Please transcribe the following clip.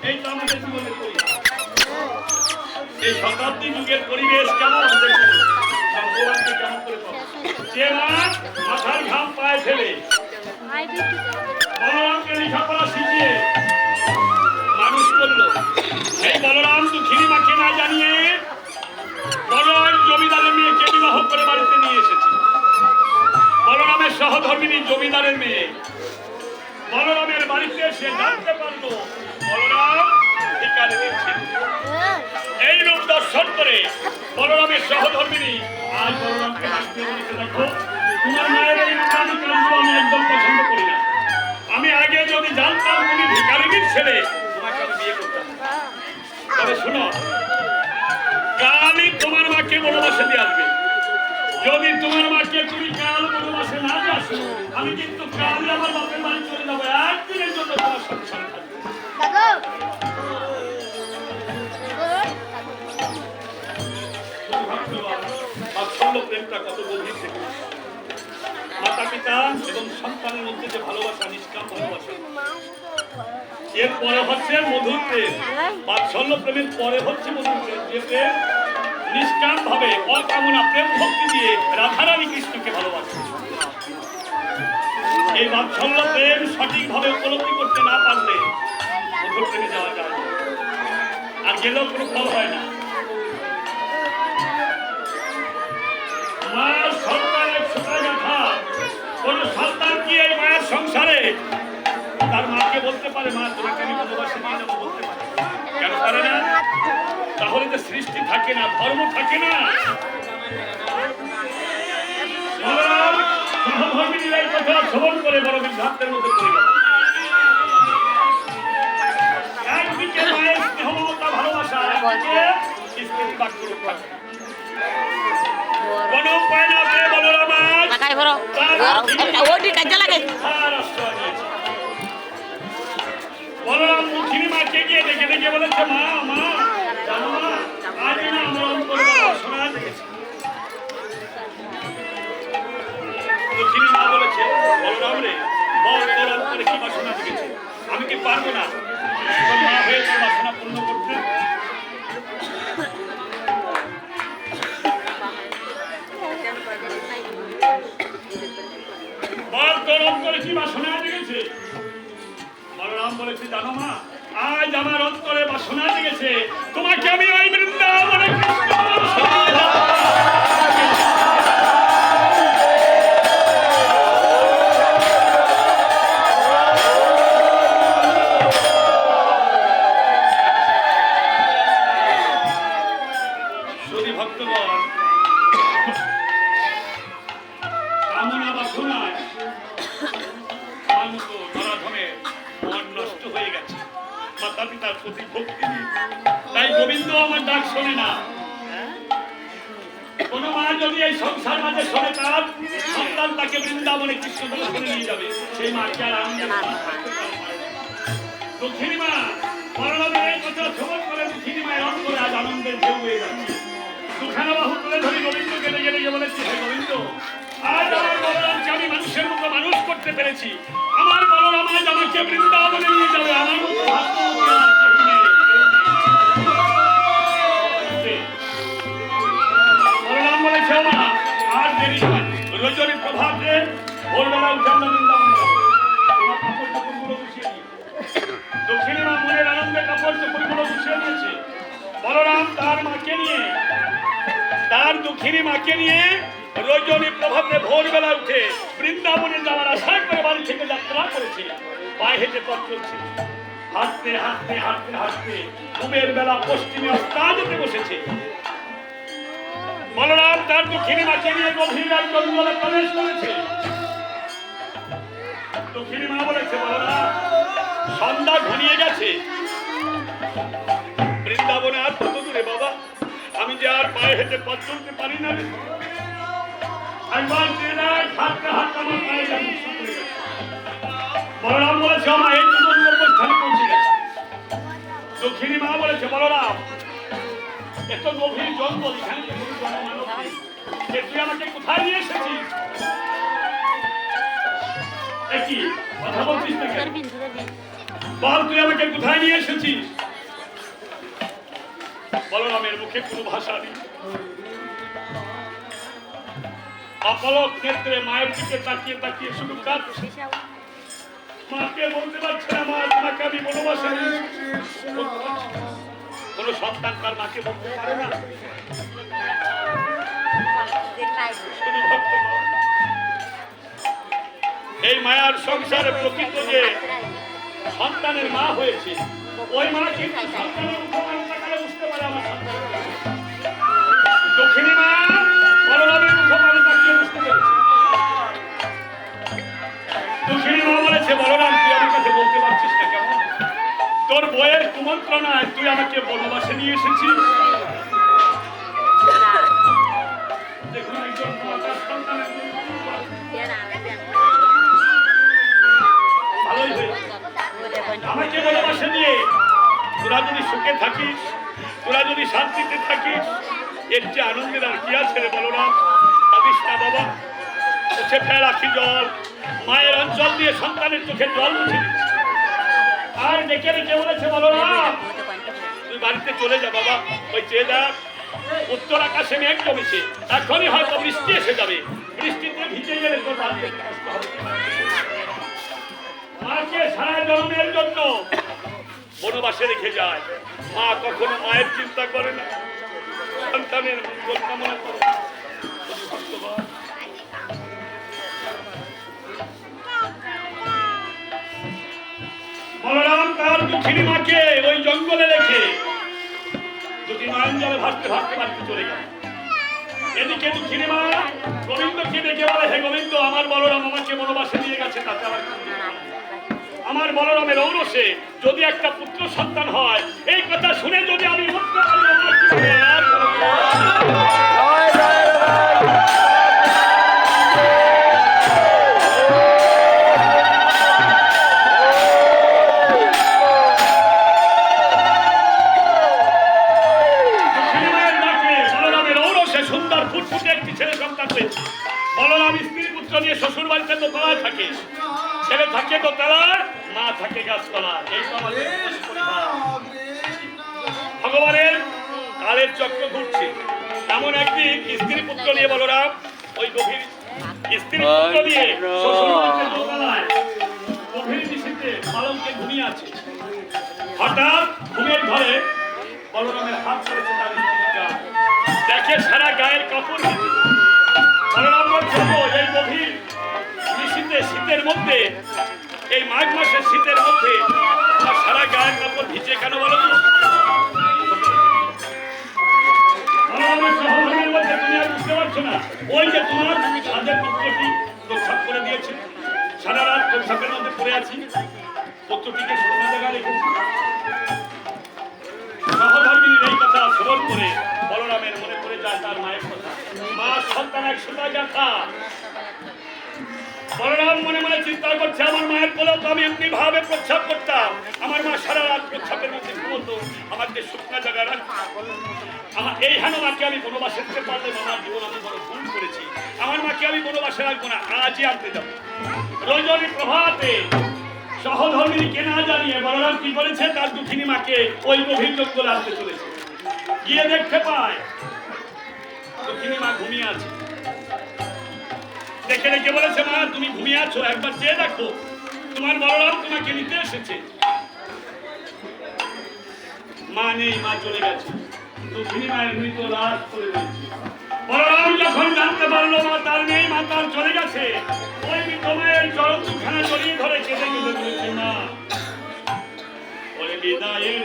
এই তো আমাদের জীবনের পরিবেশ। এই শতাব্দী যুগের পরিবেশ কেমন ভগবানকে কেমন করে পাবো? যে মা মাথার ঘাম পায়ে ফেলে বলরামকে লেখাপড়া শিখিয়ে মানুষ করলো, সেই বলরাম দুঃখিনী মাকে না জানিয়ে বলরাম জমিদারের মেয়েকে বিবাহ করে বাড়িতে নিয়ে এসেছে। বলরামের সহধর্মিনী জমিদারের মেয়ে বলরামের বাড়িতে এসে জানতে পারলো বলরাম ভিখারি দিচ্ছে। এই রূপ দর্শন করে বলরামের সহধর্মিনী আজ বলরামকে ডাকতে বলেছে, দেখো তোমার মায়ের এই রূপালী কাণ্ড আমি একদম পছন্দ করি না। আমি আগে যদি জানতাম তুমি ভিখারিনীর ছেলে তোমাকে আমি বিয়ে করতাম। তবে শোনো, কালই তোমার মাকে বনবাসে দিয়ে আসবে। যদি তোমার মাকে তুমি কাল বনবাসে না আসো, আমি কিন্তু কালই আমার বাপের বাড়ি চলে যাবো। একদিনের জন্য তোমার সংসার থাকবে। প্রেমটা কত গভীর থেকে মাতা পিতা এবং সন্তানের মধ্যে যে ভালোবাসা, নিষ্কাম ভালোবাসা, এর পরে হচ্ছে মধুর প্রেম। বাৎসল্য প্রেমের পরে হচ্ছে মধুর প্রেম, যে প্রেম নিষ্কাম ভাবে অকামনা প্রেম ভক্তি দিয়ে রাধারানী কৃষ্ণকে ভালোবাসে। এই বাৎসল্য প্রেম সঠিকভাবে উপলব্ধি করতে না পারলে মধুর প্রেমে যাওয়া যায় না, আর গেলেও কোনো ফল হয় না। মায়ের সন্তানের ছোটা দেখা কোন সন্তান কি এই মায়ের সংসারে তার মাকে বলতে পারে মা তোমাকে আমি ভালোবাসি নিয়ে যাবো? বলতে পারে কেন পারে না? তাহলে তো সৃষ্টি থাকে না, ধর্ম থাকে না। সহধর্মিনীর কথা শ্রবণ করে বড় বিভ্রান্তের মধ্যে পড়ে গেল। একদিকে মায়ের স্নেহ মমতা ভালোবাসা, একদিকে স্ত্রীর বাক্য রক্ষা। কোন উপায় না পেয়ে বলরাম বলরাম দুঃখিনী মাকে গিয়ে ডেকে ডেকে বলেছে, মা মা জানো মা, আজ না আমার অন্তরে বাসনা জেগেছে। দুঃখিনী মা বলেছে, বলরাম রে বল তোর অন্তরে কি বাসনা জেগেছে? আমি কি পারবো না মা হয়ে তোর বাসনা পূর্ণ করতে? বলরাম বলেছে, জানো মা, আজ আমার অন্তরে বাসনা জেগেছে তোমাকে আমি ওই বৃন্দাবনে শুধু ভক্তগণ কামনা বাসনায় হয়ে গেছে, মাতা পিতার প্রতি ভক্তি নেই, তাই গোবিন্দ আমার ডাক শোনে না। কোন মা যদি এই সংসার মাঝে শোনে তার সন্তান তাকে বৃন্দাবনে কৃষ্ণ দর্শনে নিয়ে যাবে, সেই মাকে আর আনন্দ দুঃখিনী মা বলরামের এই কথা শ্রবণ করে দুঃখিনী মায়ের অন্তরে আজ আনন্দের ঢেউ হয়ে যাচ্ছে। দুখানা বাহু তুলে ধরি গোবিন্দ গেলে গেলে বলেছি, হে গোবিন্দ, আজ আমার বলরামকে আমি মানুষের মতো মানুষ করতে পেরেছি। আমার বলরাম আজ আমাকে বৃন্দাবনে নিয়ে যাবে। আমার বলরাম বলেছে, মা আর দেরি নয়, রজনী প্রভাতে ভোরবেলা উঠে আমরা বৃন্দাবনে যাবো। তোমার কাপড় চোপড়গুলো গুছিয়ে নিয়ে দক্ষিণী মা মনের আনন্দে কাপড় চোপড়গুলো গুছিয়ে নিয়েছে। বলরাম তার মাকে নিয়ে, তার দুঃখিনী মাকে নিয়ে রজনী প্রভাতে ভোরবেলা উঠে বৃন্দাবনে যাওয়ার আশা করে বাড়ি থেকে যাত্রা করেছে। পায়ে হেঁটে পথ চলছে, হাঁটতে হাঁটতে হাঁটতে হাঁটতে ঘুমের বেলা পশ্চিমে অস্তাজতে বসেছে। বলরাম তার দুঃখিনী মাকে নিয়ে গভীর রাত জঙ্গলে প্রবেশ করেছে। দুঃখিনী মা বলেছে, বলরাম সন্ধ্যা ঘনিয়ে গেছে, বৃন্দাবনে আর কত দূরে বাবা, আমি যে আর পায়ে হেঁটে পথ চলতে পারি না। বলরাম বলেছে, মা এই স্থানে পৌঁছে গেছে। দক্ষিণী মা বলেছে, বলরাম এত গভীর জঙ্গল, এখানে তুই আমাকে কোথায় নিয়ে এসেছিস? একই কথা বলছিস না, বল তুই আমাকে কোথায় নিয়ে এসেছিস? বলরামের মুখে কোনো ভাষা নেই। অপলক ক্ষেত্রে মায়ের দিকে তাকিয়ে তাকিয়ে শুধু কাঁদছে। মাকে বলতে পারছে না, মা তোমাকে আমি বনবাসে কোন সন্তান তার মাকে বলতে পারে না। এই মায়ার সংসারে প্রকৃত যে সন্তানের মা হয়েছে, ওই মা কিন্তু সন্তানের উপকারিতা বুঝতে পারে। আমার সন্তান দক্ষিণী মা বলরামের উপকারিতা কি বুঝতে পেরেছে। দক্ষিণী মা বলেছে, বলরাম তুই আমার কাছে বলতে পারছিস না কেন? তোর বইয়ের কুমন্ত্রণায় তুই আমাকে বনবাসে নিয়ে এসেছিস। দেখুন একজন মাতার সন্তানের ভালোই হয়েছে। আমাকে বনবাসে নিয়ে তোরা যদি সুখে থাকিস, তোরা যদি শান্তিতে থাকিস, এর যে আনন্দের আর কি আছে রে বলরাম? ভাবিস না বাবা। চোখে ফের আখি জল, মায়ের অঞ্চল দিয়ে সন্তানের চোখে জল মুছে দিচ্ছে। আর ডেকে ডেকে বলেছে, বলরাম তুই বাড়িতে চলে যা বাবা। ওই চেয়ে দেখ, উত্তর আকাশে মেঘ জমেছে, এখনই হয়তো বৃষ্টি এসে যাবে। বৃষ্টিতে ভিজে গেলে তোর বাড়িতে কষ্ট হবে। মাকে সারা জন্মের জন্য বনবাসে রেখে যায়। মা কখনো মায়ের চিন্তা করে না, সন্তানের মঙ্গল কামনা করে। বলরাম তার দুঃখিনী মাকে ওই জঙ্গলে রেখে দুটি নয়ন জলে ভাসতে ভাসতে বাড়িতে চলে গেল। এদিকে দুঃখিনী মা গোবিন্দকে ডেকে বলে, হে গোবিন্দ, আমার বলরাম আমাকে বনবাসে নিয়ে গেছে, তাতে আমার বলরামের ঔরসে যদি একটা পুত্র সন্তান হয়, এই কথা শুনে যদি আমি বুঝতে পারি আমার জীবনে আর কোনো বলরাম স্ত্রী পুত্র নিয়ে শ্বশুর বাড়িতে দোতলায় থাকে। ছেলে থাকে দোতলায়, মা থাকে গাছতলায়। এই তো আমাদের ভগবানের কালের চক্র ঘুরছে। এমন একদিন স্ত্রী পুত্র নিয়ে বলরাম ওই গভীর স্ত্রী পুত্র নিয়ে শ্বশুর বাড়িতে দোতলায় গভীর নিশীথে পালঙ্কে ঘুমিয়ে আছে। হঠাৎ ঘুমের ঘরে বলরামের হাত পড়েছে তার স্ত্রীর গায়ে। দেখে সারা গায়ের কাপড় ভিজে। বলরাম বলছে, এই গভীর নিশীথে শীতের মধ্যে, এই মাঘ মাসের শীতের মধ্যে সারা গায়ের কাপড় ভিজে কেন বলো তো? বলরামের মধ্যে তুমি আর বুঝতে পারছো না? ওই যে তোমার সাদের পুত্রটি প্রস্রাব করে দিয়েছে, সারা রাত প্রস্রাবের মধ্যে পড়ে আছি, পুত্রটিকে শুকনো জায়গায় রেখেছি। সহধর্মিনীর এই কথা শ্রবণ করে বলরামের মনে পড়ে যায় তার মায়ের কথা। মা সন্তান এক সুতা গাথা। বলরাম মনে মনে চিন্তা করছে, আমার মায়ের কোলেও তো আমি এমনি ভাবে প্রস্রাব করতাম। আমার মা সারা রাত প্রস্রাবের মধ্যে ঘুমতো, আমাকে শুকনা জায়গায় রাখতো। আমার এই হেন মাকে আমি বনবাসে দিতে পারলে আমার জীবন আমি বড় ভুল করেছি। আমার মাকে আমি বনবাসে রাখবো না, আজই আনতে যাবো। রজনী প্রভাতে সহধর্মিনীকে না জানিয়ে বলরাম কি করেছে, তার দুঃখিনী মাকে ওই গভীর জঙ্গলে আনতে চলেছে। গিয়ে দেখতে পায় দুঃখিনী মা ঘুমিয়ে আছে। দেখে রেখে বলেছে, মা তুমি ঘুমিয়ে আছো, একবার চেয়ে দেখো, তোমার বলরাম তোমাকে নিতে এসেছে। মা নেই, মা চলে গেছে। দুঃখিনী মায়ের মৃত লাশ পড়ে রয়েছে। বলরাম যখন জানতে পারলো মা তার নেই, মা তার চলে গেছে, ওই মৃত মায়ের চরণ দুখানা জড়িয়ে ধরে কেঁদে কেঁদে বলেছে, মা বলে বিদায়ের